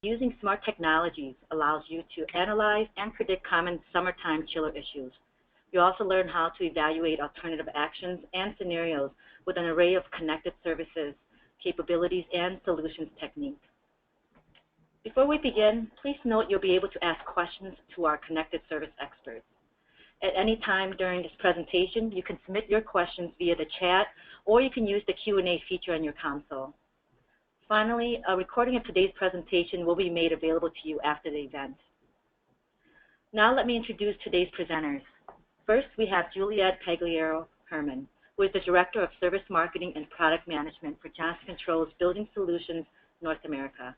Using smart technologies allows you to analyze and predict common summertime chiller issues. You also learn how to evaluate alternative actions and scenarios with an array of connected services, capabilities, and solutions techniques. Before we begin, please note you'll be able to ask questions to our connected service experts. At any time during this presentation, you can submit your questions via the chat, or you can use the Q&A feature on your console. Finally, a recording of today's presentation will be made available to you after the event. Now let me introduce today's presenters. First, we have Juliet Pagliaro Herman, who is the Director of Service Marketing and Product Management for Johnson Controls Building Solutions North America.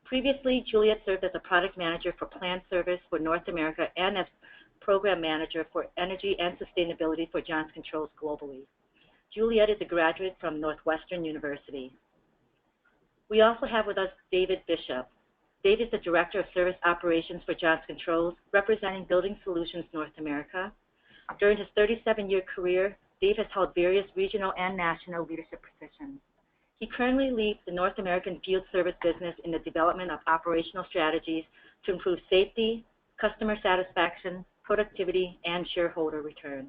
Previously, Juliet served as a Product Manager for Plant Service for North America and as Program Manager for Energy and Sustainability for Johnson Controls globally. Juliet is a graduate from Northwestern University. We also have with us David Bishop. Dave is the Director of Service Operations for Johnson Controls, representing Building Solutions North America. During his 37-year career, Dave has held various regional and national leadership positions. He currently leads the North American field service business in the development of operational strategies to improve safety, customer satisfaction, productivity, and shareholder return.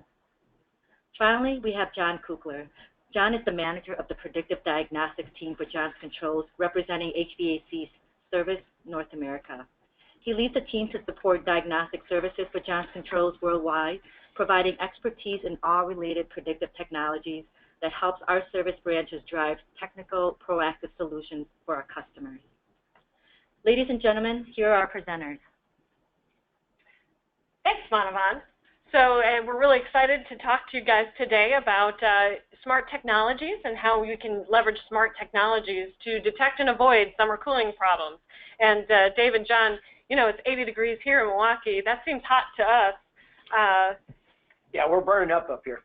Finally, we have John Kukler. John is the manager of the Predictive Diagnostics team for Johnson Controls, representing HVAC Service North America. He leads a team to support diagnostic services for Johnson Controls worldwide, providing expertise in all related predictive technologies that helps our service branches drive technical, proactive solutions for our customers. Ladies and gentlemen, here are our presenters. Thanks, Manavan. So we're really excited to talk to you guys today about smart technologies and how you can leverage smart technologies to detect and avoid summer cooling problems. And Dave and John, you know, it's 80 degrees here in Milwaukee. That seems hot to us. Yeah, we're burning up here.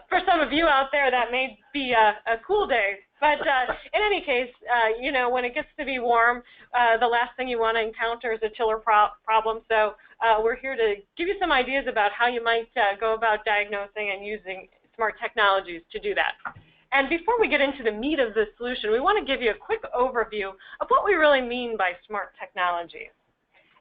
For some of you out there, that may be a cool day. But in any case, you know, when it gets to be warm, the last thing you want to encounter is a chiller problem. So we're here to give you some ideas about how you might go about diagnosing and using smart technologies to do that. And before we get into the meat of the solution, we want to give you a quick overview of what we really mean by smart technologies.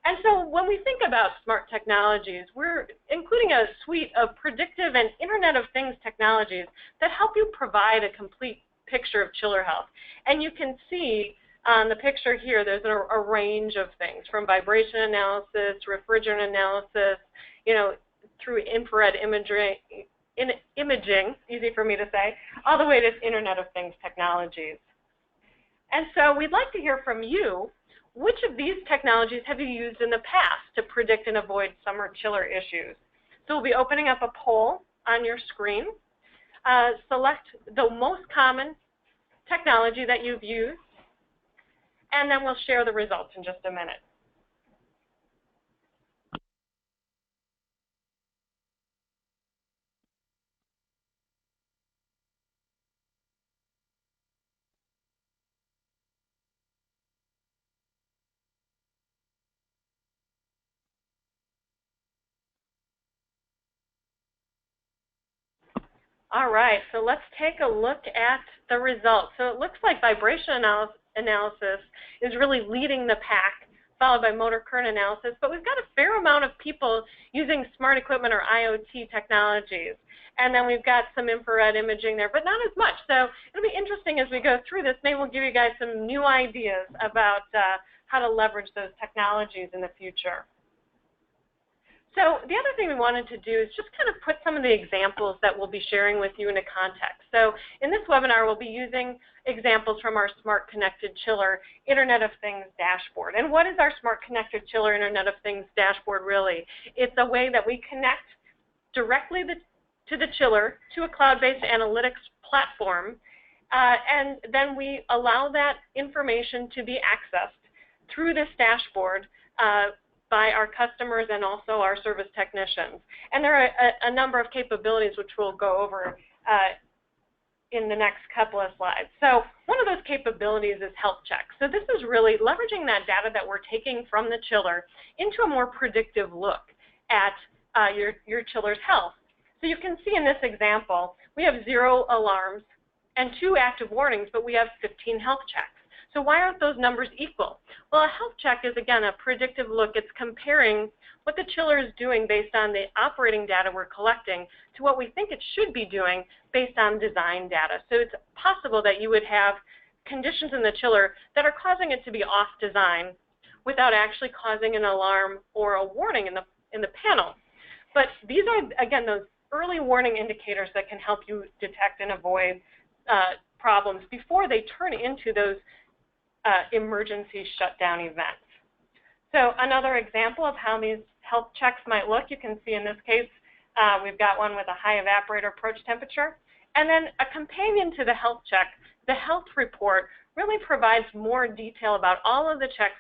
And so when we think about smart technologies, we're including a suite of predictive and Internet of Things technologies that help you provide a complete picture of chiller health. And you can see on the picture here, there's a range of things, from vibration analysis, refrigerant analysis, you know, through infrared imaging, easy for me to say, all the way to Internet of Things technologies. And so we'd like to hear from you. Which of these technologies have you used in the past to predict and avoid summer chiller issues? So we'll be opening up a poll on your screen. Select the most common technology that you've used, and then we'll share the results in just a minute. All right, so let's take a look at the results. So it looks like vibration analysis is really leading the pack, followed by motor current analysis, but we've got a fair amount of people using smart equipment or IoT technologies. And then we've got some infrared imaging there, but not as much. So it'll be interesting as we go through this. Maybe we'll give you guys some new ideas about how to leverage those technologies in the future. So the other thing we wanted to do is just kind of put some of the examples that we'll be sharing with you into context. So in this webinar, we'll be using examples from our Smart Connected Chiller Internet of Things dashboard. And what is our Smart Connected Chiller Internet of Things dashboard really? It's a way that we connect directly to the chiller to a cloud-based analytics platform, and then we allow that information to be accessed through this dashboard by our customers and also our service technicians. And there are a number of capabilities which we'll go over in the next couple of slides. So one of those capabilities is health check. So this is really leveraging that data that we're taking from the chiller into a more predictive look at your chiller's health. So you can see in this example, we have 0 alarms and 2 active warnings, but we have 15 health checks. So why aren't those numbers equal? Well, a health check is, again, a predictive look. It's comparing what the chiller is doing based on the operating data we're collecting to what we think it should be doing based on design data. So it's possible that you would have conditions in the chiller that are causing it to be off design without actually causing an alarm or a warning in the panel. But these are, again, those early warning indicators that can help you detect and avoid problems before they turn into those emergency shutdown events. So another example of how these health checks might look, you can see in this case, we've got one with a high evaporator approach temperature. And then a companion to the health check, the health report, really provides more detail about all of the checks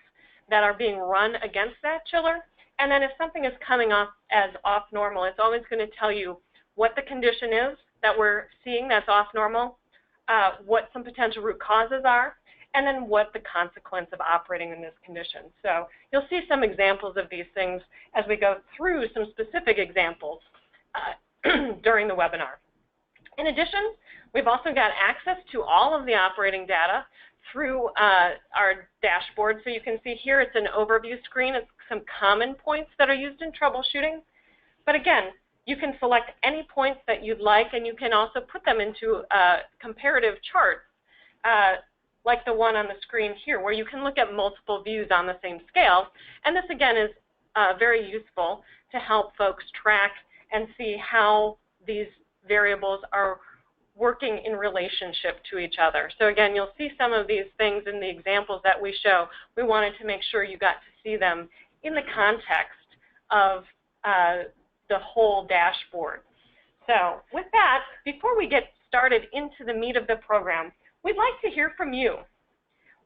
that are being run against that chiller. And then if something is coming off as off normal, it's always going to tell you what the condition is that we're seeing that's off normal, what some potential root causes are, and then what the consequence of operating in this condition. So you'll see some examples of these things as we go through some specific examples during the webinar. In addition, we've also got access to all of the operating data through our dashboard. So you can see here it's an overview screen. It's some common points that are used in troubleshooting. But again, you can select any points that you'd like, and you can also put them into comparative charts, like the one on the screen here, where you can look at multiple views on the same scale. And this, again, is very useful to help folks track and see how these variables are working in relationship to each other. So again, you'll see some of these things in the examples that we show. We wanted to make sure you got to see them in the context of the whole dashboard. So with that, before we get started into the meat of the program, we'd like to hear from you.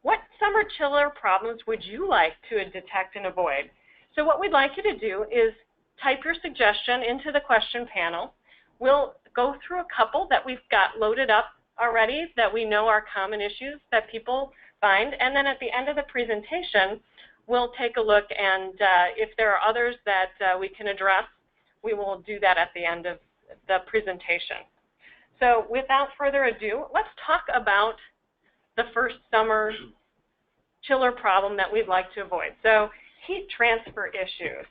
What summer chiller problems would you like to detect and avoid? So what we'd like you to do is type your suggestion into the question panel. We'll go through a couple that we've got loaded up already that we know are common issues that people find, and then at the end of the presentation, we'll take a look, and if there are others that we can address, we will do that at the end of the presentation. So without further ado, let's talk about the first summer chiller problem that we'd like to avoid. So heat transfer issues.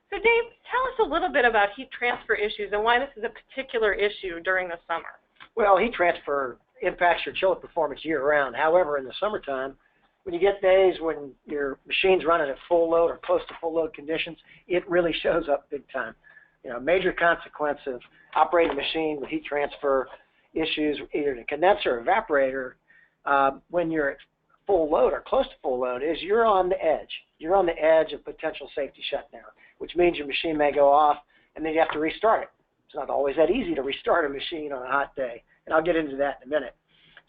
So Dave, tell us a little bit about heat transfer issues and why this is a particular issue during the summer. Well, heat transfer impacts your chiller performance year-round. However, in the summertime, when you get days when your machine's running at full load or close to full load conditions, it really shows up big time. You know, major consequence of operating a machine with heat transfer issues, either the condenser or evaporator, when you're at full load or close to full load, is you're on the edge. You're on the edge of potential safety shutdown, which means your machine may go off and then you have to restart it. It's not always that easy to restart a machine on a hot day, and I'll get into that in a minute.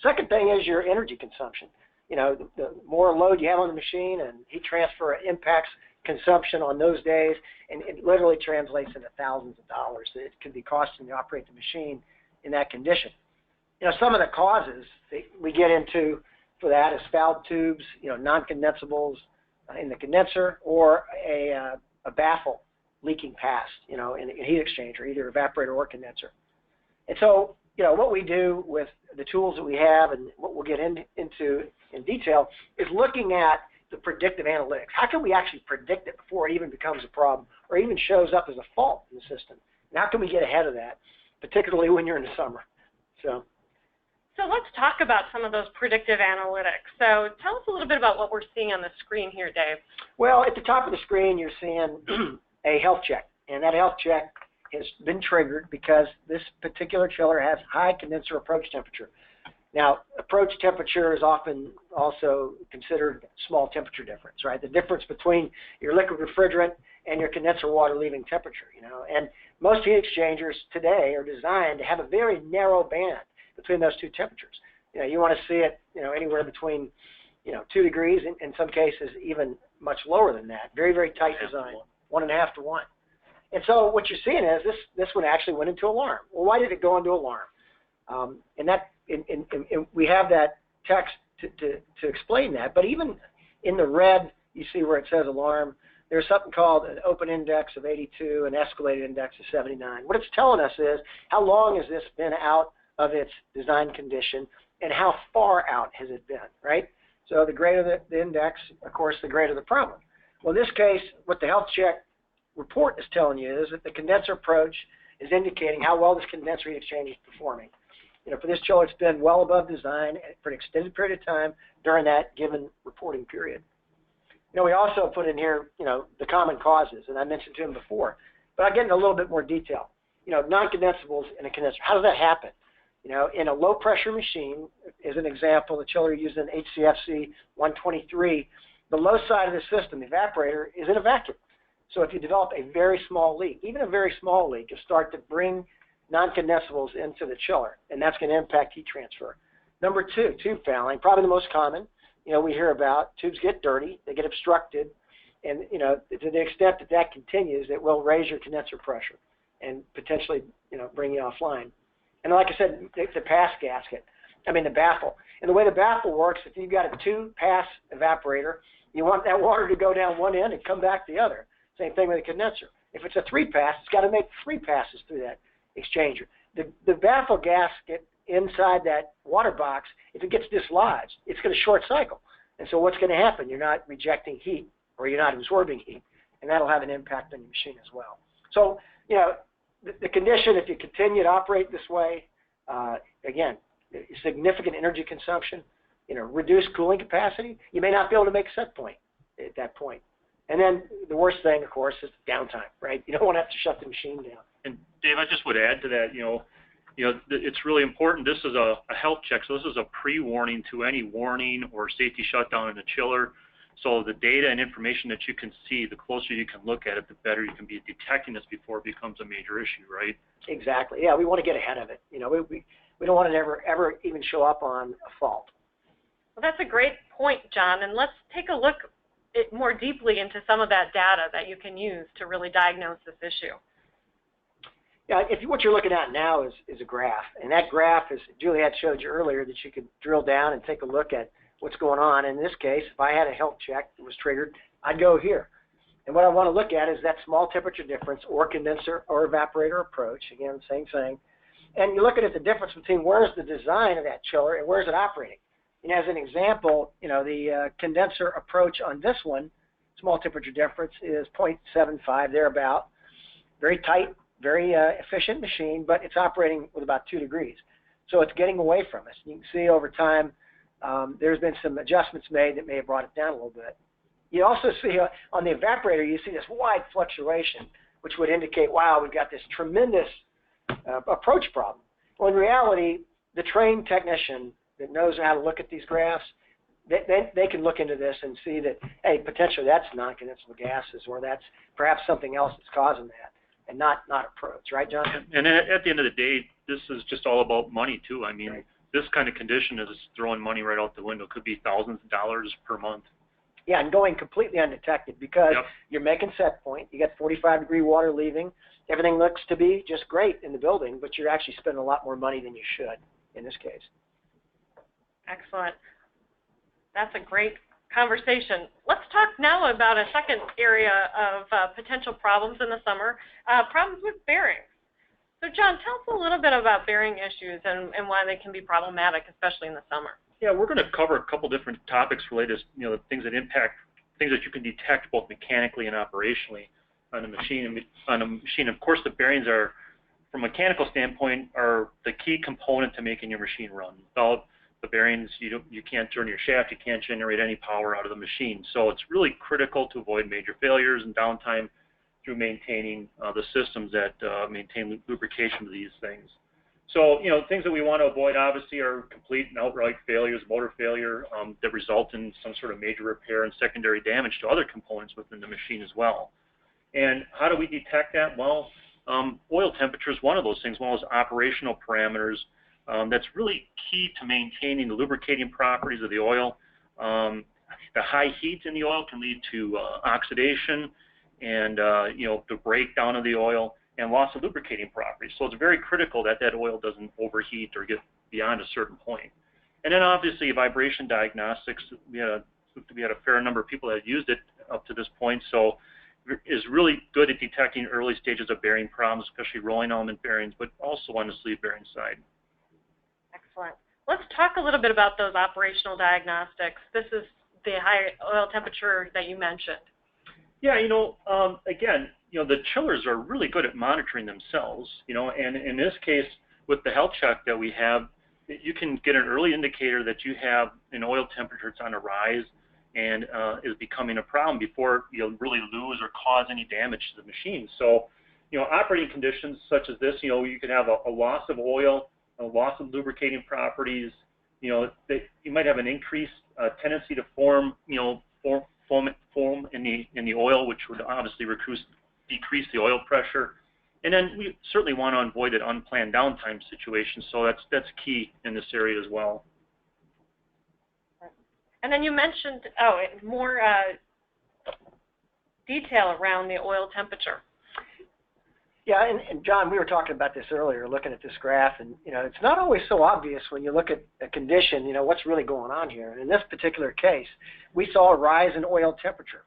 Second thing is your energy consumption. You know, the more load you have on the machine, and heat transfer impacts consumption on those days, and it literally translates into thousands of dollars that it can be costing to operate the machine in that condition. You know, some of the causes that we get into for that is fouled tubes, you know, non-condensables in the condenser, or a baffle leaking past, you know, in a heat exchanger, either evaporator or condenser. And so, you know, what we do with the tools that we have, and what we'll get into in detail, is looking at the predictive analytics. How can we actually predict it before it even becomes a problem or even shows up as a fault in the system? And how can we get ahead of that, particularly when you're in the summer? So let's talk about some of those predictive analytics. So tell us a little bit about what we're seeing on the screen here, Dave. Well, at the top of the screen, you're seeing a health check, and that health check has been triggered because this particular chiller has high condenser approach temperature. Now, approach temperature is often also considered small temperature difference, right? The difference between your liquid refrigerant and your condenser water leaving temperature, you know. And most heat exchangers today are designed to have a very narrow band between those two temperatures. You know, you want to see it, you know, anywhere between, you know, 2 degrees, in some cases even much lower than that. Very, very tight design, 1.5 to 1. And so what you're seeing is this one actually went into alarm. Well, why did it go into alarm? And that we have that text to explain that. But even in the red, you see where it says alarm, there's something called an open index of 82, an escalated index of 79. What it's telling us is how long has this been out of its design condition, and how far out has it been, right? So the greater the index, of course, the greater the problem. Well, in this case, what the health check report is telling you is that the condenser approach is indicating how well this condenser heat exchange is performing. For this chiller, it's been well above design for an extended period of time during that given reporting period. We also put in here, the common causes, and I mentioned to them before, but I'll get into a little bit more detail. Non-condensables in a condenser, how does that happen? In a low-pressure machine, as an example, the chiller used an HCFC 123, the low side of the system, the evaporator, is in a vacuum. So if you develop a very small leak, even a very small leak, you'll start to bring non-condensables into the chiller, and that's going to impact heat transfer. Number two, tube fouling, probably the most common. We hear about tubes get dirty, they get obstructed, and to the extent that that continues, it will raise your condenser pressure and potentially bring you offline. And like I said, the pass gasket, the baffle. And the way the baffle works, if you've got a two-pass evaporator, you want that water to go down one end and come back the other. Same thing with a condenser. If it's a three-pass, it's got to make three passes through that exchanger. The baffle gasket inside that water box, if it gets dislodged, it's going to short cycle. And so what's going to happen? You're not rejecting heat or you're not absorbing heat, and that'll have an impact on your machine as well. So, the condition, if you continue to operate this way, again, significant energy consumption, reduced cooling capacity, you may not be able to make set point at that point. And then the worst thing, of course, is downtime, right? You don't want to have to shut the machine down. And Dave, I just would add to that, it's really important. This is a health check, so this is a pre-warning to any warning or safety shutdown in the chiller. So the data and information that you can see, the closer you can look at it, the better you can be detecting this before it becomes a major issue, right? Exactly. Yeah, we want to get ahead of it. We don't want it ever even show up on a fault. Well, that's a great point, John, and let's take a look more deeply into some of that data that you can use to really diagnose this issue. Yeah, what you're looking at now is a graph, and that graph, as Juliet showed you earlier, that you could drill down and take a look at what's going on. In this case, if I had a health check that was triggered, I'd go here. And what I want to look at is that small temperature difference or condenser or evaporator approach. Again, same thing. And you're looking at the difference between where's the design of that chiller and where's it operating. And as an example, the condenser approach on this one, small temperature difference, is 0.75, thereabout. Very tight, very efficient machine, but it's operating with about 2 degrees. So it's getting away from us. You can see over time there's been some adjustments made that may have brought it down a little bit. You also see on the evaporator, you see this wide fluctuation, which would indicate, wow, we've got this tremendous approach problem. Well, in reality, the trained technician that knows how to look at these graphs, they can look into this and see that, hey, potentially that's non-condensable gases, or that's perhaps something else that's causing that, and not approach, right, John? And at the end of the day, this is just all about money too. Right. This kind of condition is throwing money right out the window. It could be thousands of dollars per month. Yeah, and going completely undetected because you're making set point. You got 45-degree water leaving. Everything looks to be just great in the building, but you're actually spending a lot more money than you should in this case. Excellent. That's a great conversation. Let's talk now about a second area of potential problems in the summer, problems with bearings. So John, tell us a little bit about bearing issues and why they can be problematic, especially in the summer. Yeah, we're going to cover a couple different topics related to things that impact, things that you can detect both mechanically and operationally on a machine. Of course, the bearings are, from a mechanical standpoint, are the key component to making your machine run. Without the bearings, you can't turn your shaft, you can't generate any power out of the machine. So it's really critical to avoid major failures and downtime through maintaining the systems that maintain lubrication of these things. So, things that we want to avoid, obviously, are complete and outright failures, motor failure, that result in some sort of major repair and secondary damage to other components within the machine as well. And how do we detect that? Well, oil temperature is one of those things, one of those operational parameters that's really key to maintaining the lubricating properties of the oil. The high heat in the oil can lead to oxidation and, the breakdown of the oil and loss of lubricating properties. So it's very critical that that oil doesn't overheat or get beyond a certain point. And then obviously vibration diagnostics, we had a fair number of people that have used it up to this point, so is really good at detecting early stages of bearing problems, especially rolling element bearings, but also on the sleeve bearing side. Excellent. Let's talk a little bit about those operational diagnostics. This is the high oil temperature that you mentioned. Yeah, again, the chillers are really good at monitoring themselves, and in this case, with the health check that we have, you can get an early indicator that you have an oil temperature that's on a rise and is becoming a problem before you'll really lose or cause any damage to the machine. So, operating conditions such as this, you could have a loss of oil, a loss of lubricating properties. You might have an increased tendency to form foam in the oil, which would obviously decrease the oil pressure. And then we certainly want to avoid an unplanned downtime situation, so that's key in this area as well. And then you mentioned more detail around the oil temperature. Yeah, and John, we were talking about this earlier, looking at this graph, and it's not always so obvious when you look at a condition, what's really going on here. And in this particular case, we saw a rise in oil temperature.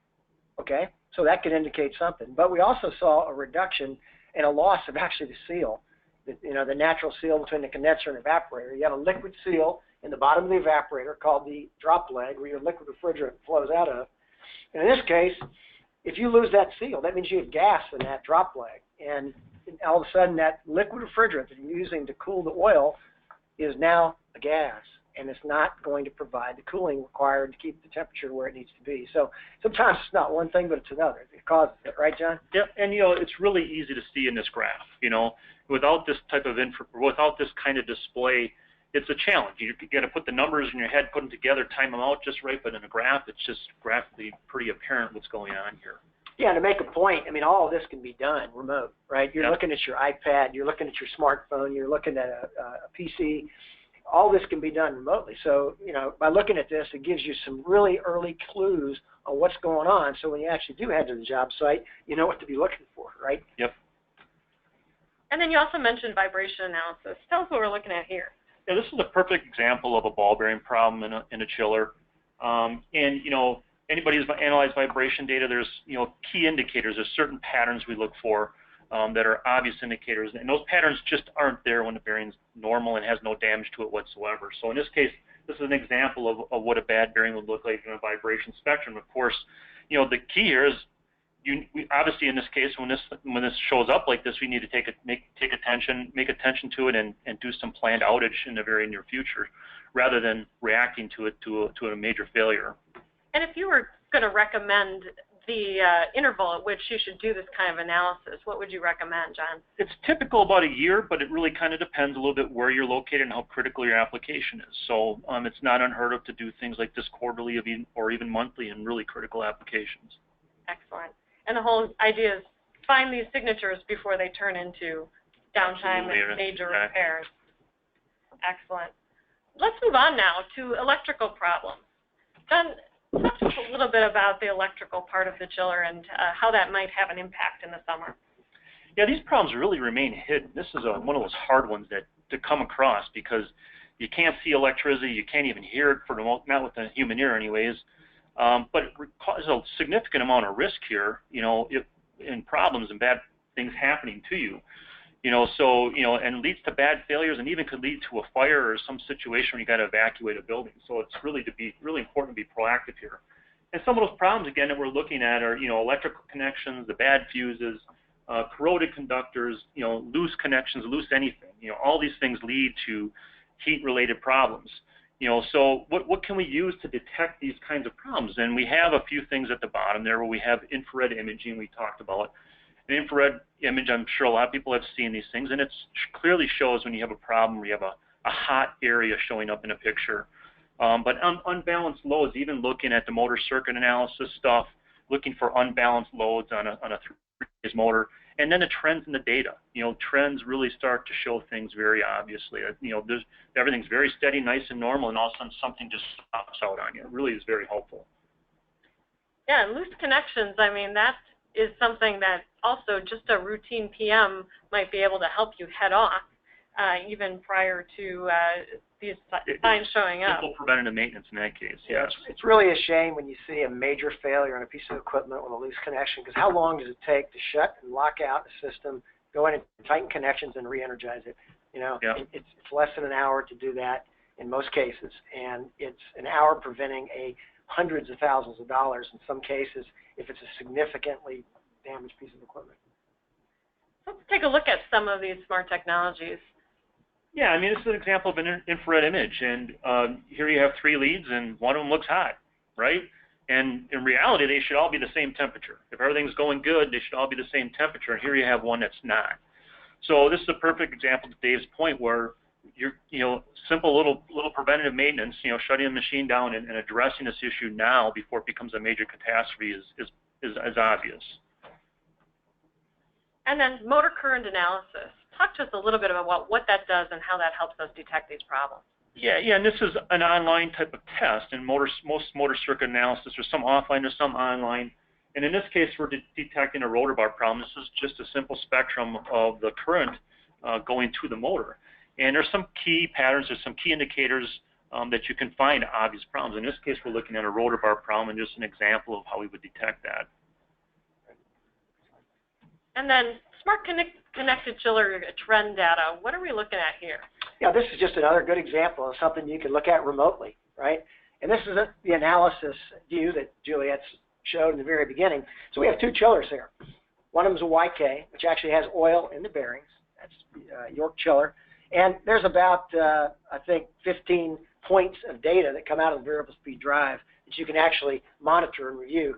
Okay, so that could indicate something. But we also saw a reduction and a loss of actually the seal, the natural seal between the condenser and evaporator. You have a liquid seal in the bottom of the evaporator called the drop leg, where your liquid refrigerant flows out of. And in this case, if you lose that seal, that means you have gas in that drop leg. And all of a sudden, that liquid refrigerant that you're using to cool the oil is now a gas, and it's not going to provide the cooling required to keep the temperature where it needs to be. So sometimes it's not one thing, but it's another. It causes it, right, John? Yeah, and it's really easy to see in this graph. Without this type of without this kind of display, it's a challenge. You got to put the numbers in your head, put them together, time them out just right. But in a graph, it's just graphically pretty apparent what's going on here. Yeah, to make a point, all of this can be done remote, right? You're looking at your iPad, you're looking at your smartphone, you're looking at a PC. All this can be done remotely. So, by looking at this, it gives you some really early clues on what's going on. So when you actually do head to the job site, you know what to be looking for, right? Yep. And then you also mentioned vibration analysis. Tell us what we're looking at here. Yeah, this is a perfect example of a ball bearing problem in a chiller. Anybody who's analyzed vibration data, there's key indicators. There's certain patterns we look for that are obvious indicators, and those patterns just aren't there when the bearing's normal and has no damage to it whatsoever. So in this case, this is an example of what a bad bearing would look like in a vibration spectrum. Of course, the key here is we obviously in this case when this shows up like this, we need to make attention to it and do some planned outage in the very near future, rather than reacting to it to a major failure. And if you were going to recommend the interval at which you should do this kind of analysis, what would you recommend, John? It's typical about a year, but it really kind of depends a little bit where you're located and how critical your application is. So it's not unheard of to do things like this quarterly or even monthly in really critical applications. Excellent. And the whole idea is find these signatures before they turn into downtime and major repairs. Excellent. Let's move on now to electrical problems. John, talk to us a little bit about the electrical part of the chiller and how that might have an impact in the summer. Yeah, these problems really remain hidden. This is one of those hard ones to come across because you can't see electricity, you can't even hear it not with the human ear anyways. But it causes a significant amount of risk here, in problems and bad things happening to you. And leads to bad failures and even could lead to a fire or some situation where you got to evacuate a building. So it's really important to be proactive here. And some of those problems, again, that we're looking at are, electrical connections, the bad fuses, corroded conductors, loose connections, loose anything. All these things lead to heat-related problems. So what can we use to detect these kinds of problems? And we have a few things at the bottom there where we have infrared imaging we talked about. An infrared image, I'm sure a lot of people have seen these things, and it clearly shows when you have a problem where you have a hot area showing up in a picture. But unbalanced loads, even looking at the motor circuit analysis stuff, looking for unbalanced loads on a three-phase motor, and then the trends in the data. Trends really start to show things very obviously. Everything's very steady, nice and normal, and all of a sudden something just pops out on you. It really is very helpful. Yeah, and loose connections, that is something that also just a routine PM might be able to help you head off, even prior to these signs showing up. Simple preventative maintenance in that case, yes. It's really a shame when you see a major failure on a piece of equipment with a loose connection, because how long does it take to shut and lock out the system, go in and tighten connections and re-energize it? Yeah. It's less than an hour to do that. in most cases, and it's an hour preventing hundreds of thousands of dollars in some cases if it's a significantly damaged piece of equipment. Let's take a look at some of these smart technologies. Yeah, I mean, this is an example of an infrared image, and here you have 3 leads, and one of them looks hot, right? And in reality, they should all be the same temperature. If everything's going good, they should all be the same temperature, and here you have one that's not. So this is a perfect example to Dave's point where simple little preventative maintenance, shutting the machine down and addressing this issue now before it becomes a major catastrophe is obvious. And then motor current analysis. Talk to us a little bit about what that does and how that helps us detect these problems. Yeah, and this is an online type of test, and most motor circuit analysis, there's some offline, there's some online. And in this case, we're detecting a rotor bar problem. This is just a simple spectrum of the current going to the motor. And there's some key patterns, there's some key indicators that you can find obvious problems. In this case, we're looking at a rotor bar problem and just an example of how we would detect that. And then smart connected chiller trend data. What are we looking at here? Yeah, this is just another good example of something you can look at remotely, right? And this is the analysis view that Juliet showed in the very beginning. So we have 2 chillers here. One of them is a YK, which actually has oil in the bearings. That's York chiller. And there's about, I think, 15 points of data that come out of the variable speed drive that you can actually monitor and review.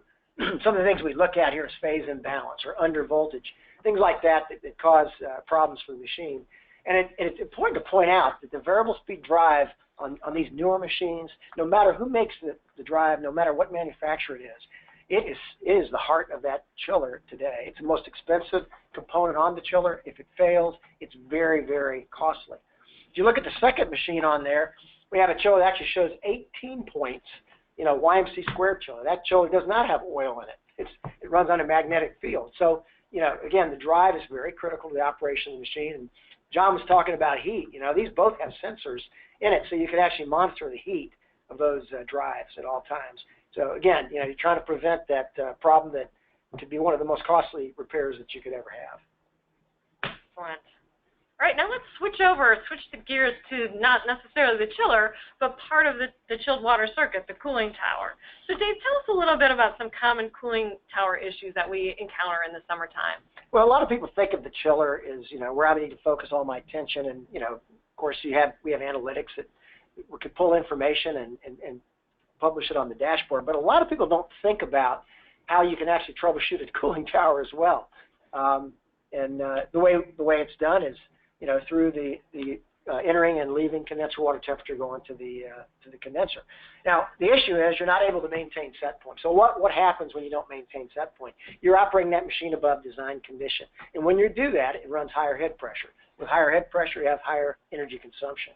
Some of the things we look at here is phase imbalance or under voltage, things like that cause problems for the machine. And it's important to point out that the variable speed drive on these newer machines, no matter who makes the drive, no matter what manufacturer it is the heart of that chiller today. It's the most expensive component on the chiller. If it fails, it's very, very costly. If you look at the second machine on there, we have a chiller that actually shows 18 points, YMC squared chiller. That chiller does not have oil in it. It runs on a magnetic field. So, again, the drive is very critical to the operation of the machine. And John was talking about heat. These both have sensors in it, so you can actually monitor the heat of those drives at all times. So again, you're trying to prevent that problem that could be one of the most costly repairs that you could ever have. Excellent. All right, now let's switch the gears to not necessarily the chiller, but part of the chilled water circuit, the cooling tower. So Dave, tell us a little bit about some common cooling tower issues that we encounter in the summertime. Well, a lot of people think of the chiller as, where I need to focus all my attention, and, of course, we have analytics that we can pull information and publish it on the dashboard, but a lot of people don't think about how you can actually troubleshoot a cooling tower as well. The way it's done is, through the entering and leaving condenser water temperature going to the condenser. Now, the issue is you're not able to maintain set point. So what happens when you don't maintain set point? You're operating that machine above design condition, and when you do that, it runs higher head pressure. With higher head pressure, you have higher energy consumption.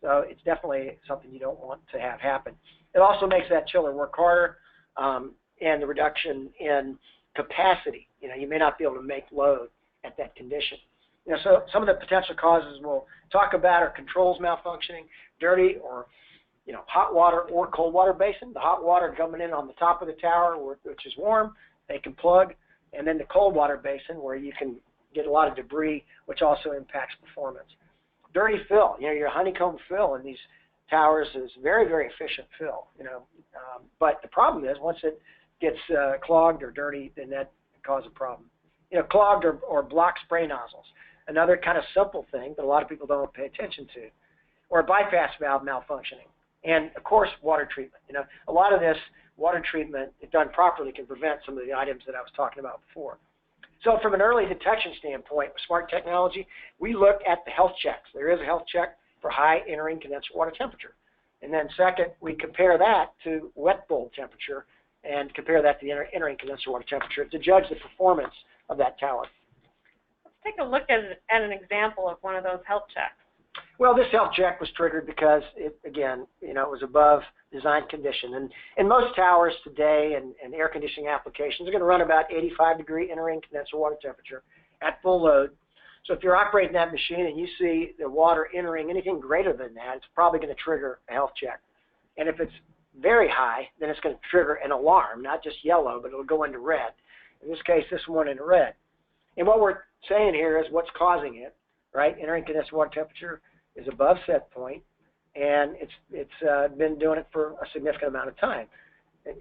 So it's definitely something you don't want to have happen. It also makes that chiller work harder, and the reduction in capacity. You may not be able to make load at that condition. So some of the potential causes we'll talk about are controls malfunctioning, dirty or hot water or cold water basin. The hot water coming in on the top of the tower, which is warm, they can plug, and then the cold water basin where you can get a lot of debris, which also impacts performance. Dirty fill, your honeycomb fill in these towers is very, very efficient fill, but the problem is once it gets clogged or dirty, then that can cause a problem. Clogged or blocked spray nozzles, another kind of simple thing that a lot of people don't pay attention to, or a bypass valve malfunctioning, and of course water treatment. A lot of this water treatment, if done properly, can prevent some of the items that I was talking about before. So from an early detection standpoint, with smart technology, we look at the health checks. There is a health check for high entering condenser water temperature. And then second, we compare that to wet bulb temperature and compare that to the entering condenser water temperature to judge the performance of that tower. Let's take a look at an example of one of those health checks. Well, this health check was triggered because, it was above design condition. And most towers today and air conditioning applications are going to run about 85-degree entering condenser water temperature at full load. So if you're operating that machine and you see the water entering anything greater than that, it's probably going to trigger a health check. And if it's very high, then it's going to trigger an alarm, not just yellow, but it'll go into red. In this case, this one into red. And what we're saying here is what's causing it, right? Entering condenser water temperature is above set point. and it's been doing it for a significant amount of time.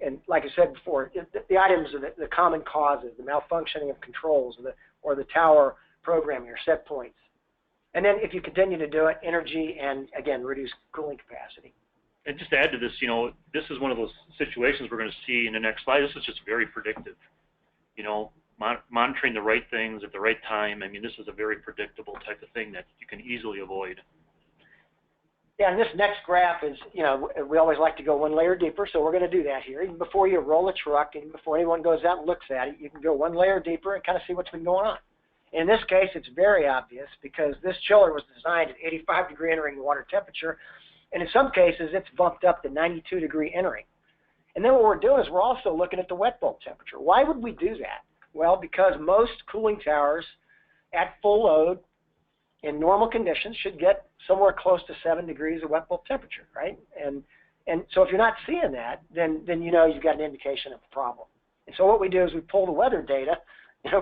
And like I said before, the items are the common causes, the malfunctioning of controls, or the tower programming or set points. And then if you continue to do it, energy and, again, reduce cooling capacity. And just to add to this, this is one of those situations we're going to see in the next slide. This is just very predictive. Monitoring the right things at the right time. I mean, this is a very predictable type of thing that you can easily avoid. Yeah, and this next graph is, we always like to go one layer deeper, so we're going to do that here. Even before you roll a truck, and before anyone goes out and looks at it, you can go one layer deeper and kind of see what's been going on. In this case, it's very obvious because this chiller was designed at 85-degree entering water temperature, and in some cases, it's bumped up to 92-degree entering. And then what we're doing is we're also looking at the wet bulb temperature. Why would we do that? Well, because most cooling towers at full load in normal conditions should get somewhere close to 7 degrees of wet bulb temperature, right? And so if you're not seeing that, then you've got an indication of a problem. And so what we do is we pull the weather data,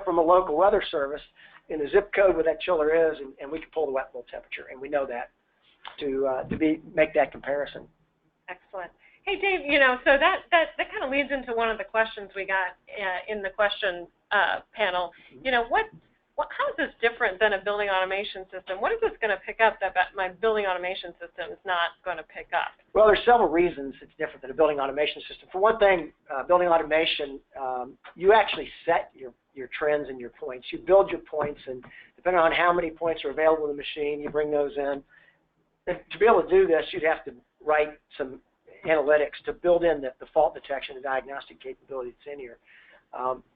from a local weather service in the zip code where that chiller is, and we can pull the wet bulb temperature, and we know that to make that comparison. Excellent. Hey, Dave, so that kind of leads into one of the questions we got in the question panel. How is this different than a building automation system? What is this going to pick up that my building automation system is not going to pick up? Well, there's several reasons it's different than a building automation system. For one thing, building automation, you actually set your trends and your points. You build your points, and depending on how many points are available in the machine, you bring those in. And to be able to do this, you'd have to write some analytics to build in the fault detection and diagnostic capability that's in here.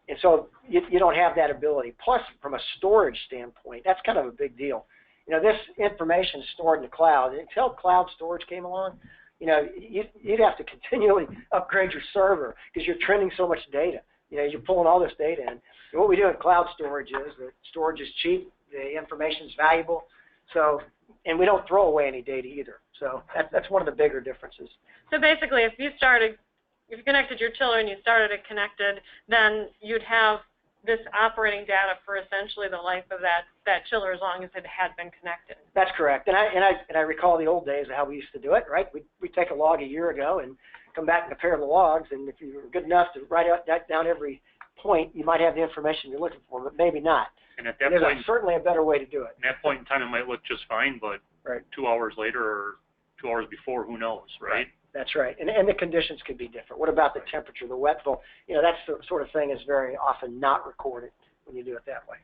And so you don't have that ability. Plus, from a storage standpoint, that's kind of a big deal. This information is stored in the cloud. Until cloud storage came along, you'd have to continually upgrade your server because you're trending so much data. You're pulling all this data in. And what we do in cloud storage is the storage is cheap, the information is valuable, and we don't throw away any data either. So that's one of the bigger differences. So basically, if you connected your chiller and you started it connected, then you'd have this operating data for essentially the life of that chiller as long as it had been connected. That's correct. And I recall the old days of how we used to do it, right? We'd take a log a year ago and come back and compare the logs, and if you were good enough to write down every point, you might have the information you're looking for, but maybe not. And at that point, certainly a better way to do it. At that point in time, it might look just fine, but right. 2 hours later or 2 hours before, who knows, right? That's right. And the conditions could be different. What about the temperature, the wet bulb? That's the sort of thing is very often not recorded when you do it that way.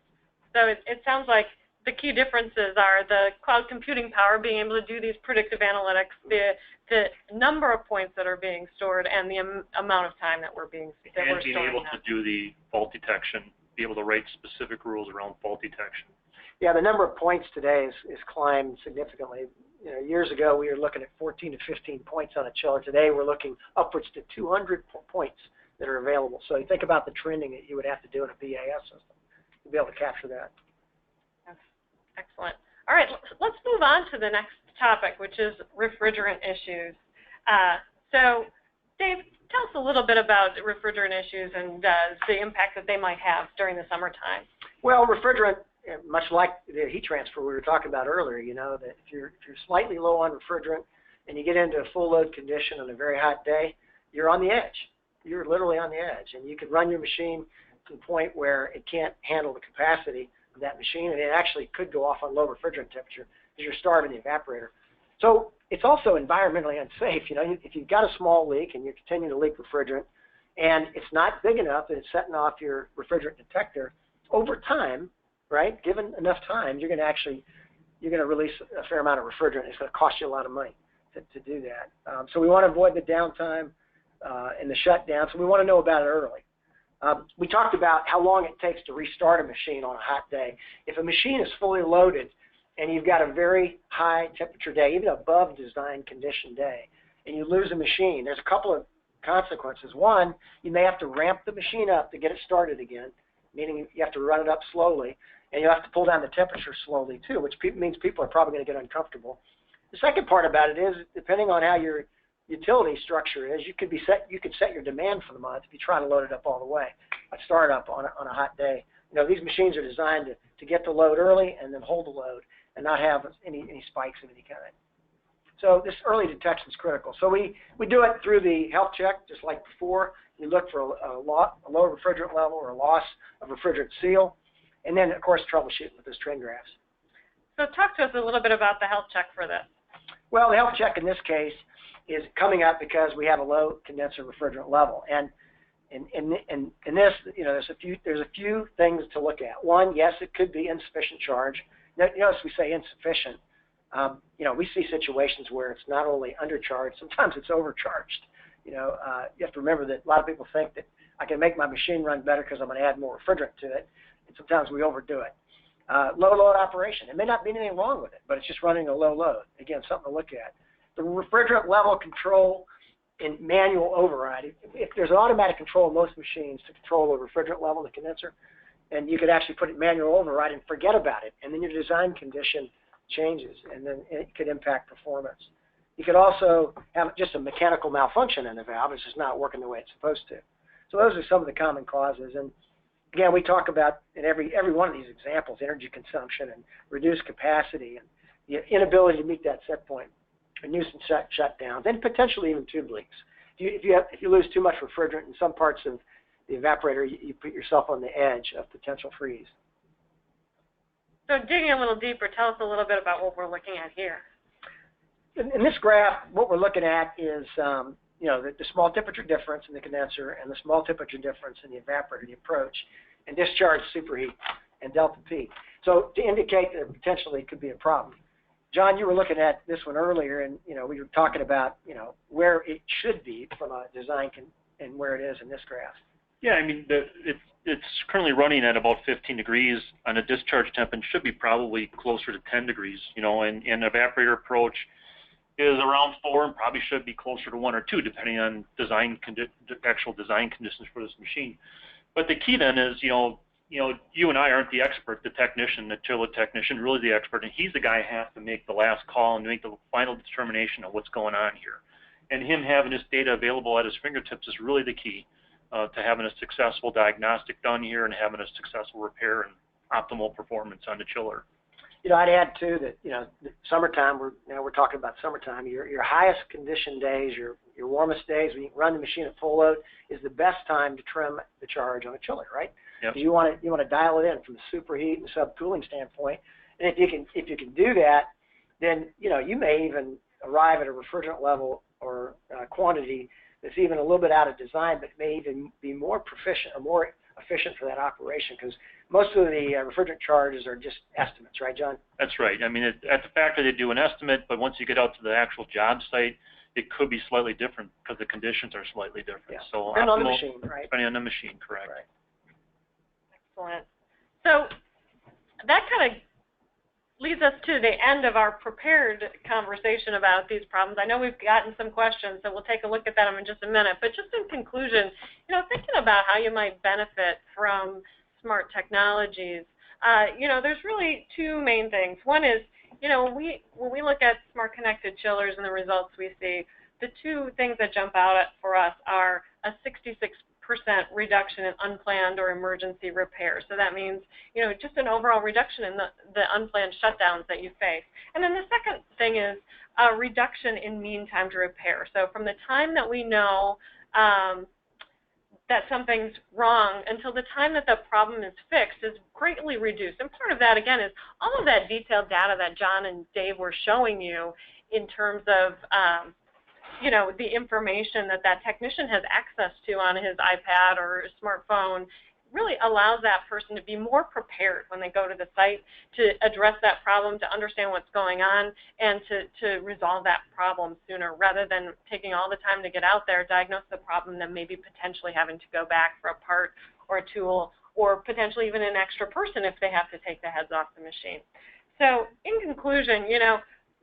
So it sounds like the key differences are the cloud computing power, being able to do these predictive analytics, the number of points that are being stored, and the amount of time that we're being storing. And being able to do the fault detection, be able to write specific rules around fault detection. Yeah, the number of points today is climbed significantly. Years ago we were looking at 14 to 15 points on a chiller. Today we're looking upwards to 200 points that are available. So you think about the trending that you would have to do in a BAS system to be able to capture that. Excellent. All right, let's move on to the next topic, which is refrigerant issues. So, Dave, tell us a little bit about refrigerant issues and the impact that they might have during the summertime. Well, refrigerant, much like the heat transfer we were talking about earlier, that if you're slightly low on refrigerant and you get into a full load condition on a very hot day, you're on the edge. You're literally on the edge, and you could run your machine to the point where it can't handle the capacity of that machine, and it actually could go off on low refrigerant temperature because you're starving the evaporator. So it's also environmentally unsafe. If you've got a small leak and you're continuing to leak refrigerant, and it's not big enough that it's setting off your refrigerant detector, over time, right, given enough time, you're going to release a fair amount of refrigerant. It's going to cost you a lot of money to do that. So we want to avoid the downtime and the shutdown, so we want to know about it early. We talked about how long it takes to restart a machine on a hot day. If a machine is fully loaded and you've got a very high temperature day, even above design condition day, and you lose a machine, there's a couple of consequences. One, you may have to ramp the machine up to get it started again, meaning you have to run it up slowly, and you have to pull down the temperature slowly too, which means people are probably going to get uncomfortable. The second part about it is, depending on how your utility structure is, you could set your demand for the month if you try to load it up all the way. I'd start up on a hot day. These machines are designed to get the load early and then hold the load and not have any spikes of any kind. So this early detection is critical. So we do it through the health check, just like before. We look for a low refrigerant level or a loss of refrigerant seal, and then, of course, troubleshoot with those trend graphs. So talk to us a little bit about the health check for this. Well, the health check in this case is coming up because we have a low condenser refrigerant level. And in this, there's a few things to look at. One, yes, it could be insufficient charge. Notice we say insufficient. We see situations where it's not only undercharged, sometimes it's overcharged. You have to remember that a lot of people think that I can make my machine run better because I'm going to add more refrigerant to it, and sometimes we overdo it. Low load operation. There may not be anything wrong with it, but it's just running a low load. Again, something to look at. The refrigerant level control in manual override. If there's an automatic control in most machines to control the refrigerant level in the condenser, and you could actually put it in manual override and forget about it, and then your design condition changes, and then it could impact performance. You could also have just a mechanical malfunction in the valve. It's just not working the way it's supposed to. So those are some of the common causes. And again, we talk about in every one of these examples, energy consumption and reduced capacity and the inability to meet that set point, and nuisance shutdowns, and potentially even tube leaks. If you lose too much refrigerant in some parts of the evaporator, you put yourself on the edge of potential freeze. So digging a little deeper, tell us a little bit about what we're looking at here. In this graph, what we're looking at is the small temperature difference in the condenser and the small temperature difference in the evaporator, the approach, and discharge superheat and delta P. So to indicate that potentially could be a problem. John, you were looking at this one earlier, and we were talking about where it should be from a design and where it is in this graph. Yeah, I mean it's currently running at about 15 degrees on a discharge temp and should be probably closer to 10 degrees. And evaporator approach is around 4 and probably should be closer to 1 or 2 depending on actual design conditions for this machine. But the key then is you and I aren't the expert, the technician, the chiller technician, really the expert, and he's the guy who has to make the last call and make the final determination of what's going on here. And him having this data available at his fingertips is really the key to having a successful diagnostic done here and having a successful repair and optimal performance on the chiller. I'd add too that summertime. We're talking about summertime. Your highest condition days, your warmest days when you run the machine at full load is the best time to trim the charge on a chiller, right? Yep. You want to dial it in from the superheat and subcooling standpoint. And if you can do that, then you may even arrive at a refrigerant level or quantity that's even a little bit out of design, but may even be more proficient or more efficient for that operation, because most of the refrigerant charges are just estimates, right, John? That's right. I mean, at the factory they do an estimate, but once you get out to the actual job site, it could be slightly different because the conditions are slightly different. Yeah. So depending on the machine, right? Depending on the machine, correct. Right. Excellent. So that kind of leads us to the end of our prepared conversation about these problems. I know we've gotten some questions, so we'll take a look at them in just a minute. But just in conclusion, thinking about how you might benefit from smart technologies, there's really two main things. One is, when we look at smart connected chillers and the results we see, the two things that jump out for us are a 66% reduction in unplanned or emergency repairs. So that means, just an overall reduction in the unplanned shutdowns that you face. And then the second thing is a reduction in mean time to repair. So from the time that we know that something's wrong until the time that the problem is fixed is greatly reduced. And part of that, again, is all of that detailed data that John and Dave were showing you in terms of the information that technician has access to on his iPad or smartphone really allows that person to be more prepared when they go to the site to address that problem, to understand what's going on, and to resolve that problem sooner rather than taking all the time to get out there, diagnose the problem, then maybe potentially having to go back for a part or a tool or potentially even an extra person if they have to take the heads off the machine. So in conclusion,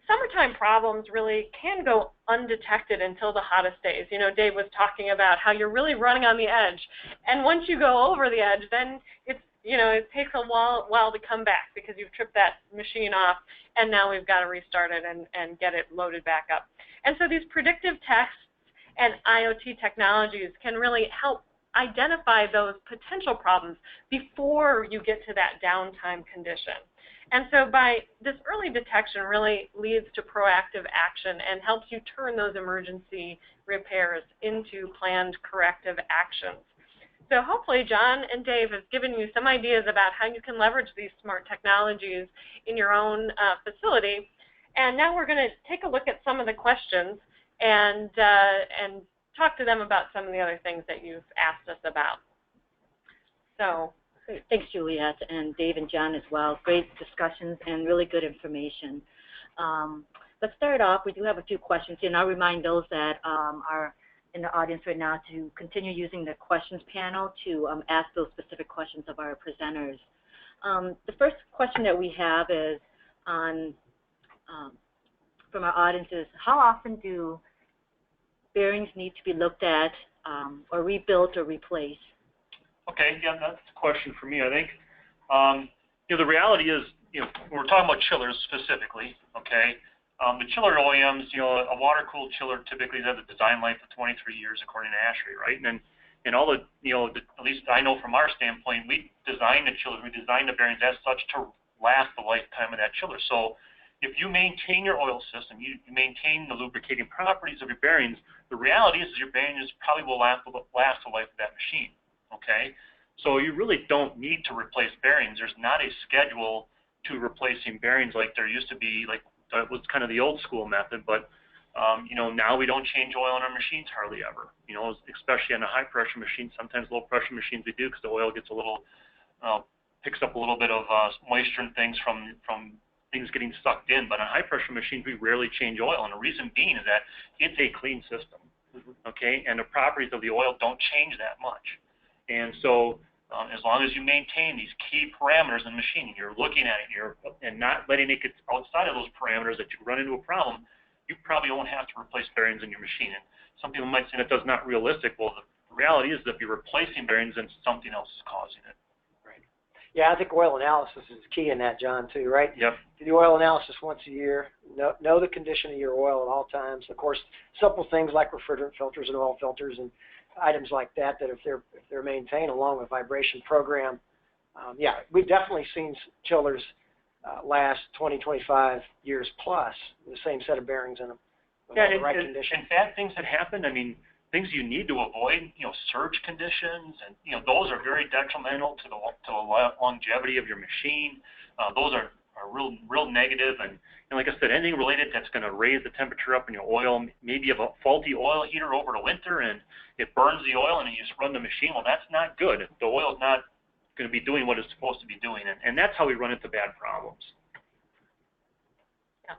summertime problems really can go undetected until the hottest days. Dave was talking about how you're really running on the edge. And once you go over the edge, then it takes a while to come back because you've tripped that machine off, and now we've got to restart it and get it loaded back up. And so these predictive tests and IoT technologies can really help identify those potential problems before you get to that downtime condition. And so by this early detection really leads to proactive action and helps you turn those emergency repairs into planned corrective actions. So hopefully John and Dave have given you some ideas about how you can leverage these smart technologies in your own facility. And now we're going to take a look at some of the questions and talk to them about some of the other things that you've asked us about. So, great. Thanks, Juliet, and Dave and John as well. Great discussions and really good information. Let's start off. We do have a few questions, and I'll remind those that are in the audience right now to continue using the questions panel to ask those specific questions of our presenters. The first question that we have is on from our audience is, how often do bearings need to be looked at or rebuilt or replaced? Okay, yeah, that's a question for me. I think the reality is, we're talking about chillers specifically. Okay, the chiller OEMs, a water-cooled chiller typically has a design life of 23 years according to ASHRAE, right? And all the, at least I know from our standpoint, we design the chillers, we design the bearings as such to last the lifetime of that chiller. So if you maintain your oil system, you maintain the lubricating properties of your bearings, the reality is your bearings probably will last the life of that machine. Okay, so you really don't need to replace bearings. There's not a schedule to replacing bearings like there used to be. Like that was kind of the old school method, but now we don't change oil in our machines hardly ever. Especially on a high pressure machine. Sometimes low pressure machines we do because the oil gets a little picks up a little bit of moisture and things from things getting sucked in. But on high pressure machines we rarely change oil, and the reason being is that it's a clean system. Okay, and the properties of the oil don't change that much. And so as long as you maintain these key parameters in the machine, you're looking at it and not letting it get outside of those parameters that you run into a problem, you probably won't have to replace bearings in your machine. And some people might say that that's not realistic. Well, the reality is that if you're replacing bearings, then something else is causing it. Right. Yeah, I think oil analysis is key in that, John, too, right? Yep. Do the oil analysis once a year. Know the condition of your oil at all times. Of course, simple things like refrigerant filters and oil filters and items like that if they're maintained along with vibration program. Yeah, we've definitely seen chillers last 20, 25 years plus with the same set of bearings in them. Yeah, the right condition. And bad things that happen, I mean, things you need to avoid, surge conditions, and those are very detrimental to the longevity of your machine. Those are real negative, and like I said, anything related that's going to raise the temperature up in your oil. Maybe you have a faulty oil heater over the winter and it burns the oil and you just run the machine. Well, that's not good. The oil is not going to be doing what it's supposed to be doing, and that's how we run into bad problems. Yeah.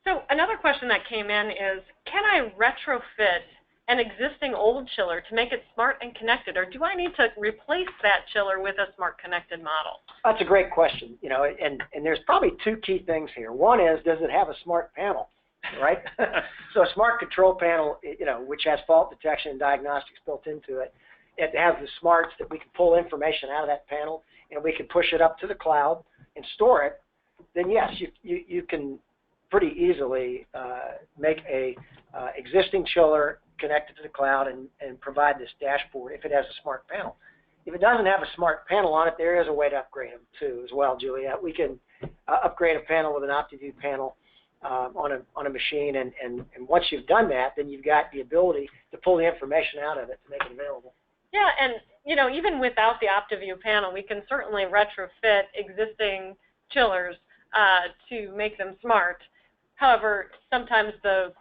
So another question that came in is, can I retrofit an existing old chiller to make it smart and connected, or do I need to replace that chiller with a smart connected model? That's a great question, and there's probably two key things here. One is, does it have a smart panel, right? So a smart control panel, which has fault detection and diagnostics built into it. It has the smarts that we can pull information out of that panel and we can push it up to the cloud and store it. Then yes, you can pretty easily make a existing chiller connected to the cloud and provide this dashboard if it has a smart panel. If it doesn't have a smart panel on it, there is a way to upgrade them too as well, Juliet. We can upgrade a panel with an OptiView panel on a machine, and once you've done that, then you've got the ability to pull the information out of it to make it available. Yeah, and even without the OptiView panel, we can certainly retrofit existing chillers to make them smart. However, sometimes the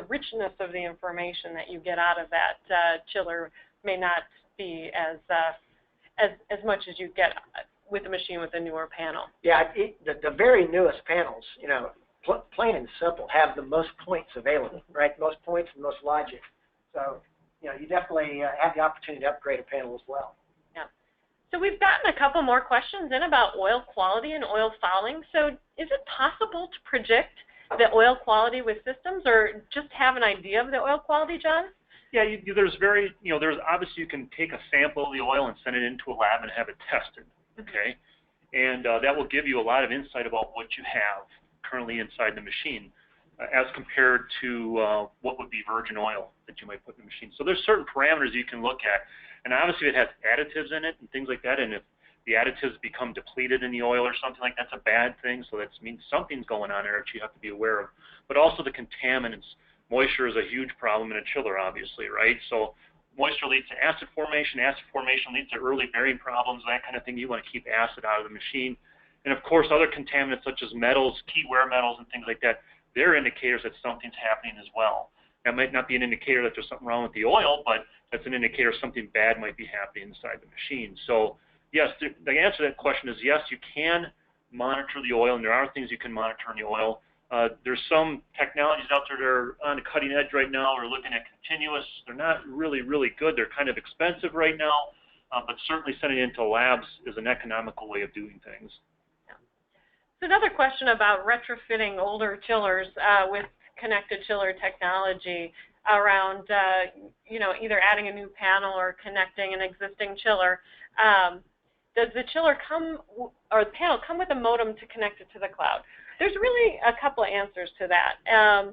richness of the information that you get out of that chiller may not be as much as you get with a machine with a newer panel. Yeah, the very newest panels, plain and simple, have the most points available, right? Most points and most logic. So, you definitely have the opportunity to upgrade a panel as well. Yeah. So we've gotten a couple more questions in about oil quality and oil fouling. So is it possible to predict the oil quality with systems, or just have an idea of the oil quality, John? Yeah, there's obviously you can take a sample of the oil and send it into a lab and have it tested, okay? And that will give you a lot of insight about what you have currently inside the machine as compared to what would be virgin oil that you might put in the machine. So there's certain parameters you can look at, and obviously it has additives in it and things like that, and if the additives become depleted in the oil or something like that, that's a bad thing. So that means something's going on there that you have to be aware of. But also the contaminants. Moisture is a huge problem in a chiller, obviously, right? So moisture leads to acid formation. Acid formation leads to early bearing problems, that kind of thing. You want to keep acid out of the machine. And of course, other contaminants such as metals, key wear metals, and things like that, they're indicators that something's happening as well. That might not be an indicator that there's something wrong with the oil, but that's an indicator something bad might be happening inside the machine. So yes, the answer to that question is yes, you can monitor the oil, and there are things you can monitor in the oil. There's some technologies out there that are on the cutting edge right now. We're looking at continuous. They're not really, really good. They're kind of expensive right now, but certainly sending it into labs is an economical way of doing things. So another question about retrofitting older chillers with connected chiller technology around, either adding a new panel or connecting an existing chiller. Does the chiller or the panel come with a modem to connect it to the cloud? There's really a couple of answers to that.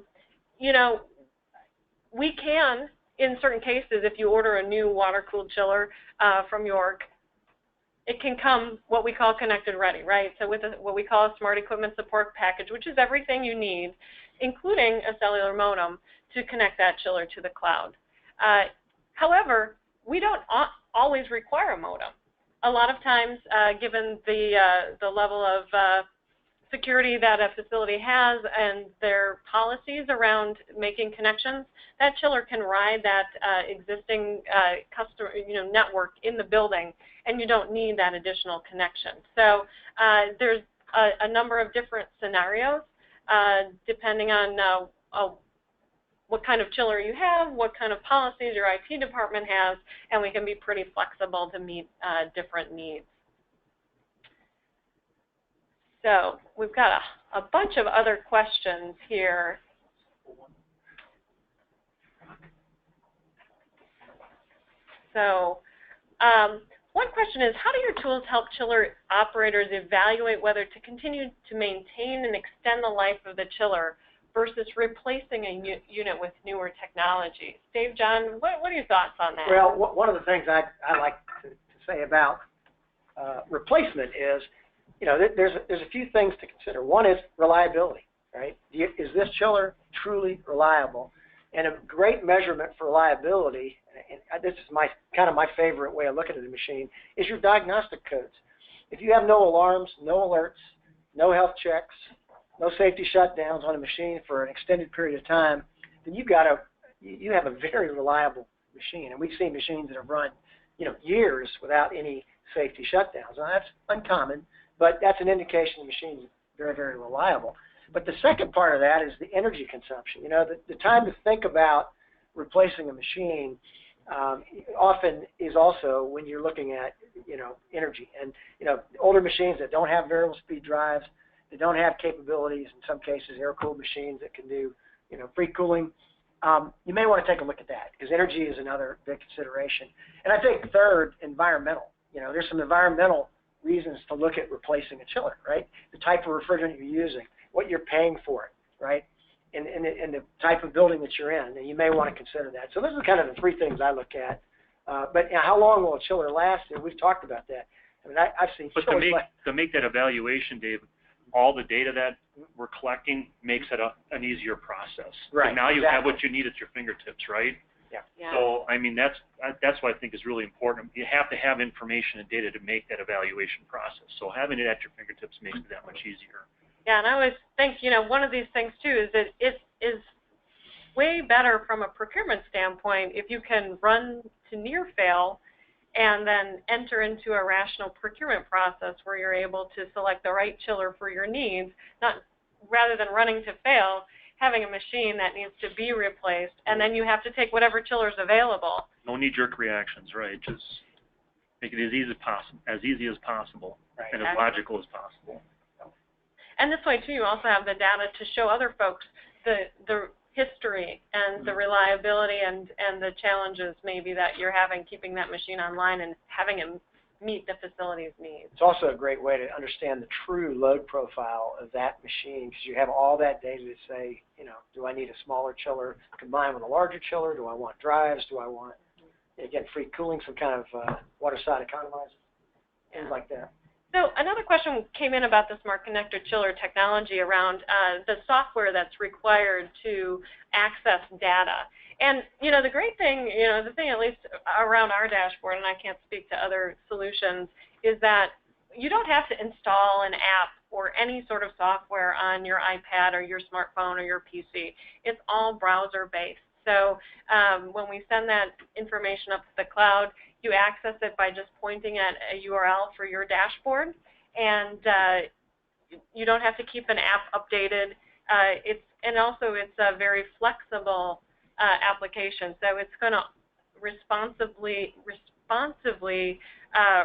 We can, in certain cases, if you order a new water-cooled chiller from York, it can come what we call connected ready, right? So with what we call a smart equipment support package, which is everything you need, including a cellular modem, to connect that chiller to the cloud. However, we don't always require a modem. A lot of times, given the level of security that a facility has and their policies around making connections, that chiller can ride that existing customer network in the building, and you don't need that additional connection. So there's a number of different scenarios depending on what kind of chiller you have, what kind of policies your IT department has, and we can be pretty flexible to meet different needs. So we've got a bunch of other questions here. So one question is, how do your tools help chiller operators evaluate whether to continue to maintain and extend the life of the chiller versus replacing a unit with newer technology? Dave, John, what are your thoughts on that? Well, one of the things I like to say about replacement is, there's a few things to consider. One is reliability, right? Is this chiller truly reliable? And a great measurement for reliability, and this is my favorite way of looking at the machine, is your diagnostic codes. If you have no alarms, no alerts, no health checks, no safety shutdowns on a machine for an extended period of time, then you have a very reliable machine. And we've seen machines that have run, years without any safety shutdowns. Now that's uncommon, but that's an indication the machine is very, very reliable. But the second part of that is the energy consumption. The time to think about replacing a machine often is also when you're looking at, energy. And, older machines that don't have variable speed drives, they don't have capabilities, in some cases air-cooled machines that can do, free cooling, you may want to take a look at that, because energy is another big consideration. And I think third, environmental. There's some environmental reasons to look at replacing a chiller, right? The type of refrigerant you're using, what you're paying for it, right? And the type of building that you're in, and you may want to consider that. So those are kind of the three things I look at. But how long will a chiller last? And we've talked about that. I mean, I've seen chillers to make that evaluation, Dave, all the data that we're collecting makes it an easier process. Right. So now you have what you need at your fingertips, right? Yeah. So, I mean, that's what I think is really important. You have to have information and data to make that evaluation process. So having it at your fingertips makes it that much easier. Yeah, and I always think, one of these things, too, is that it is way better from a procurement standpoint if you can run to near fail and then enter into a rational procurement process where you're able to select the right chiller for your needs, rather than running to fail, having a machine that needs to be replaced, and then you have to take whatever chiller is available. No knee-jerk reactions, right? Just make it as easy as possible, right, and as logical as possible. And this way, too, you also have the data to show other folks the history and the reliability and the challenges maybe that you're having keeping that machine online and having it meet the facility's needs. It's also a great way to understand the true load profile of that machine, because you have all that data to say, do I need a smaller chiller combined with a larger chiller? Do I want drives? Do I want, again, free cooling, some kind of water side economizer? things like that. So another question came in about the smart connector chiller technology around the software that's required to access data. And, the great thing, the thing at least around our dashboard, and I can't speak to other solutions, is that you don't have to install an app or any sort of software on your iPad or your smartphone or your PC. It's all browser-based. So when we send that information up to the cloud, you access it by just pointing at a URL for your dashboard, and you don't have to keep an app updated. It's a very flexible application, so it's going to responsively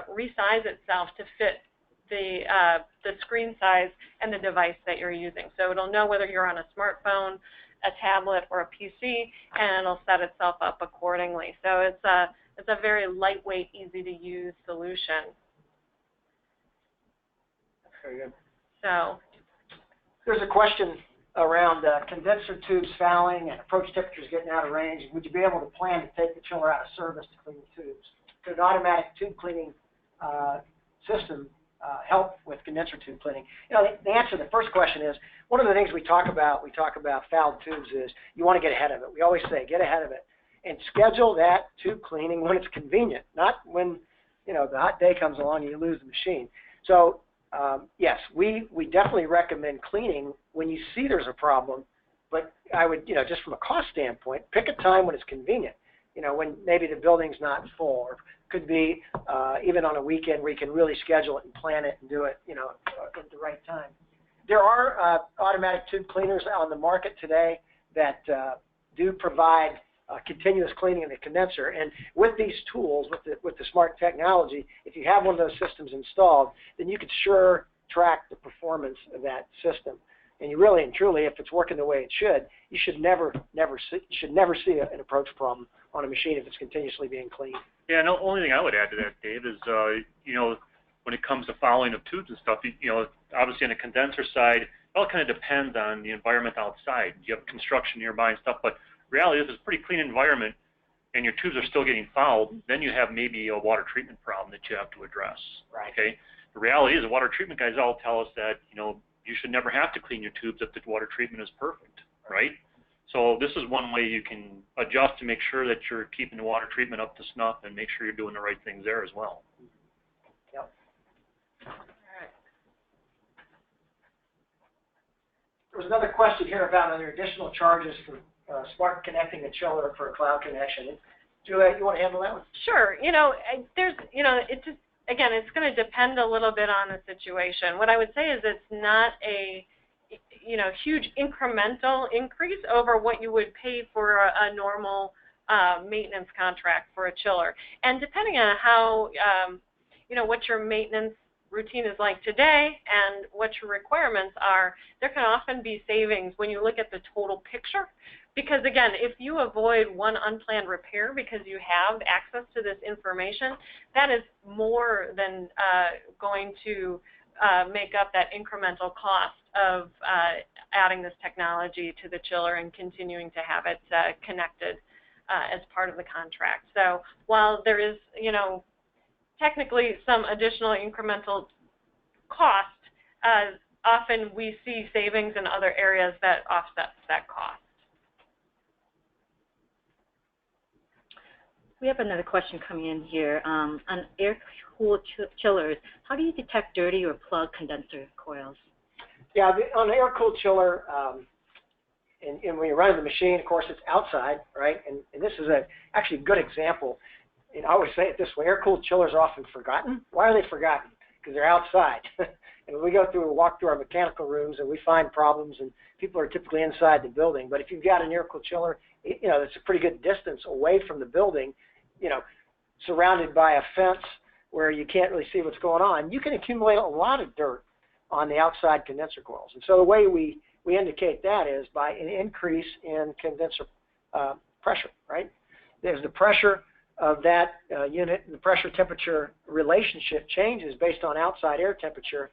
resize itself to fit the screen size and the device that you're using. So it'll know whether you're on a smartphone, a tablet, or a PC, and it'll set itself up accordingly. So it's a very lightweight, easy to use solution. Very good. So there's a question around condenser tubes fouling and approach temperatures getting out of range. Would you be able to plan to take the chiller out of service to clean the tubes? Could an automatic tube cleaning system help with condenser tube cleaning? The answer to the first question is, one of the things we talk about fouled tubes is you want to get ahead of it. We always say get ahead of it and schedule that tube cleaning when it's convenient, not when the hot day comes along and you lose the machine. So yes, we definitely recommend cleaning when you see there's a problem, but I would, just from a cost standpoint, pick a time when it's convenient, when maybe the building's not full, or could be even on a weekend where you can really schedule it and plan it and do it, at the right time. There are automatic tube cleaners on the market today that do provide continuous cleaning of the condenser, and with these tools, with the smart technology, if you have one of those systems installed, then you could sure track the performance of that system. And you really and truly, if it's working the way it should, you should never see an approach problem on a machine if it's continuously being cleaned. Yeah, and the only thing I would add to that, Dave, is when it comes to fouling of tubes and stuff, obviously on the condenser side, it all kind of depends on the environment outside. You have construction nearby and stuff, but reality is it's a pretty clean environment and your tubes are still getting fouled, then you have maybe a water treatment problem that you have to address. Right. Okay. The reality is the water treatment guys all tell us that, you should never have to clean your tubes if the water treatment is perfect, right? So this is one way you can adjust to make sure that you're keeping the water treatment up to snuff and make sure you're doing the right things there as well. Yep. all right. There was another question here about other additional charges for smart connecting a chiller for a cloud connection. Juliet, you want to handle that one? Sure. It just, again, it's going to depend a little bit on the situation. What I would say is it's not a, huge incremental increase over what you would pay for a normal maintenance contract for a chiller. And depending on how, what your maintenance routine is like today and what your requirements are, there can often be savings when you look at the total picture. Because again, if you avoid one unplanned repair because you have access to this information, that is more than going to make up that incremental cost of adding this technology to the chiller and continuing to have it connected as part of the contract. So while there is, technically some additional incremental cost, often we see savings in other areas that offsets that cost. We have another question coming in here. On air-cooled chillers, how do you detect dirty or plugged condenser coils? Yeah, on an air-cooled chiller, and when you're running the machine, of course, it's outside, right? And this is actually a good example. And I always say it this way, air-cooled chillers are often forgotten. Why are they forgotten? Because they're outside. And when we walk through our mechanical rooms and we find problems, and people are typically inside the building. But if you've got an air-cooled chiller, it's a pretty good distance away from the building, surrounded by a fence where you can't really see what's going on, you can accumulate a lot of dirt on the outside condenser coils. And so the way we indicate that is by an increase in condenser pressure, right? There's the pressure of that unit, and the pressure-temperature relationship changes based on outside air temperature,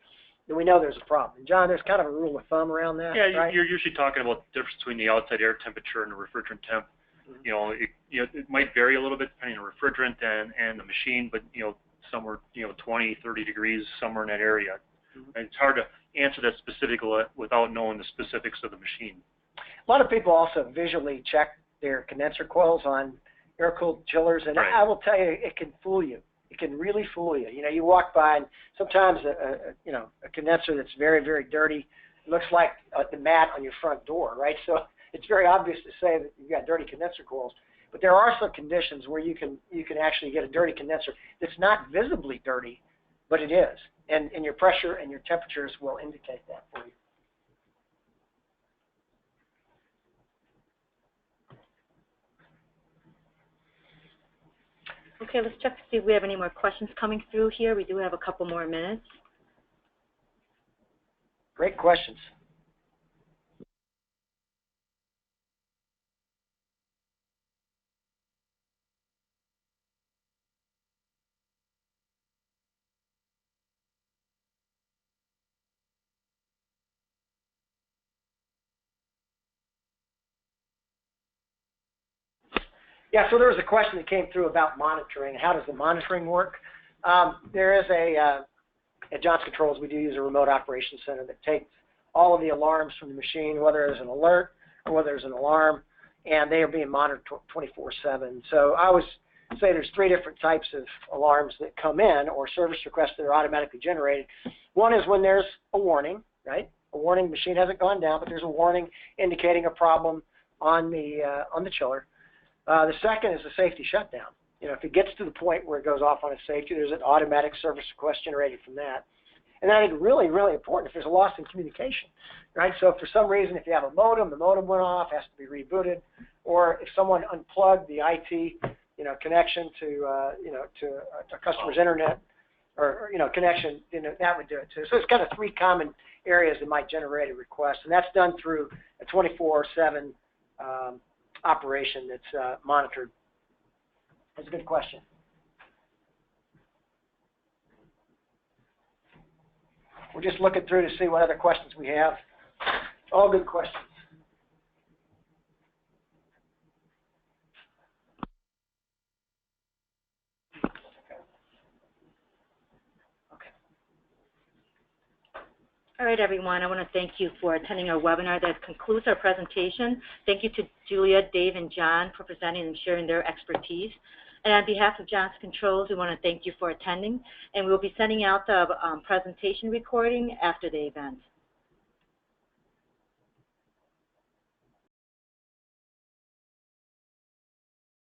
then we know there's a problem. And John, there's kind of a rule of thumb around that, yeah, right? You're usually talking about the difference between the outside air temperature and the refrigerant temp. It might vary a little bit depending on the refrigerant and the machine, but somewhere, 20, 30 degrees, somewhere in that area. And it's hard to answer that specifically without knowing the specifics of the machine. A lot of people also visually check their condenser coils on air-cooled chillers, and Right. I will tell you, it can fool you. It can really fool you. You walk by, and sometimes a condenser that's very, very dirty looks like the mat on your front door, right? So it's very obvious to say that you've got dirty condenser coils. But there are some conditions where you can actually get a dirty condenser that's not visibly dirty, but it is, and your pressure and your temperatures will indicate that for you. Okay, let's check to see if we have any more questions coming through here. We do have a couple more minutes. Great questions. Yeah, so there was a question that came through about monitoring. How does the monitoring work? There is at Johnson Controls, we do use a remote operations center that takes all of the alarms from the machine, whether there's an alert or whether there's an alarm, and they are being monitored 24/7. So I always say there's 3 different types of alarms that come in, or service requests that are automatically generated. One is when there's a warning, right? A warning, machine hasn't gone down, but there's a warning indicating a problem on the chiller. The second is a safety shutdown. If it gets to the point where it goes off on its safety, there's an automatic service request generated from that. And I think really, really important if there's a loss in communication, right? So if for some reason, if you have a modem, the modem went off, has to be rebooted, or if someone unplugged the IT, connection to a customer's internet or connection, that would do it too. So it's kind of 3 common areas that might generate a request, and that's done through a 24/7 operation that's monitored. That's a good question. We're just looking through to see what other questions we have. All good questions. All right, everyone, I want to thank you for attending our webinar. That concludes our presentation. Thank you to Julia, Dave, and John for presenting and sharing their expertise. And on behalf of Johnson Controls, we want to thank you for attending, and we'll be sending out the presentation recording after the event.